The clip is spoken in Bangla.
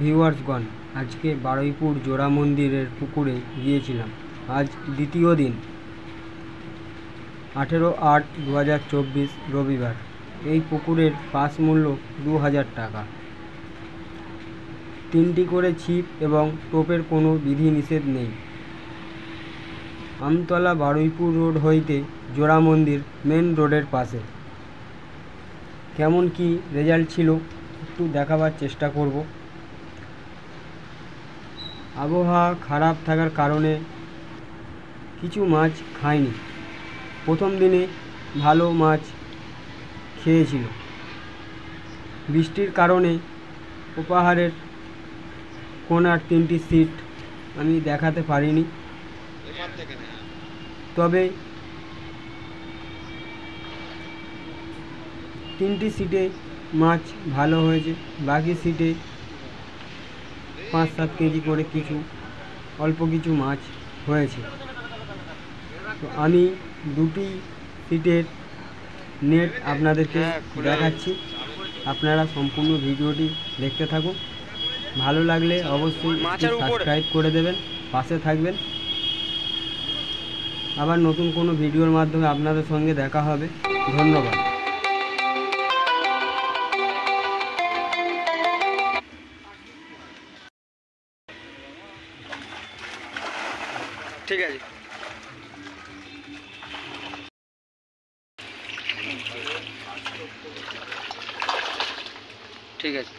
ভিউয়ার্সগণ, আজকে বারুইপুর জোড়া মন্দিরের পুকুরে গিয়েছিলাম। আজ দ্বিতীয় দিন, 18/8/2024 রবিবার। এই পুকুরের পাস মূল্য 2000 টাকা। 3টি করে ছিপ এবং টোপের কোনো বিধিনিষেধ নেই। আমতলা বারুইপুর রোড হইতে জোড়া মন্দির মেন রোডের পাশে। কেমন কি রেজাল্ট ছিল একটু দেখাবার চেষ্টা করব। আবহাওয়া খারাপ থাকার কারণে কিছু মাছ খায়নি। প্রথম দিনে ভালো মাছ খেয়েছিল। বৃষ্টির কারণে উপহারের কোনার 3টি সিট আমি দেখাতে পারিনি, তবে 3টি সিটে মাছ ভালো হয়েছে। বাকি সিটে 5-7 কেজি করে অল্প কিছু মাছ হয়েছে। তো আমি 2টি সিটের নেট আপনাদেরকে দেখাচ্ছি, আপনারা সম্পূর্ণ ভিডিওটি দেখতে থাকুন। ভালো লাগলে অবশ্যই সাবস্ক্রাইব করে দেবেন, পাশে থাকবেন। আবার নতুন কোনো ভিডিওর মাধ্যমে আপনাদের সঙ্গে দেখা হবে। ধন্যবাদ। ঠিক আছে, ঠিক আছে।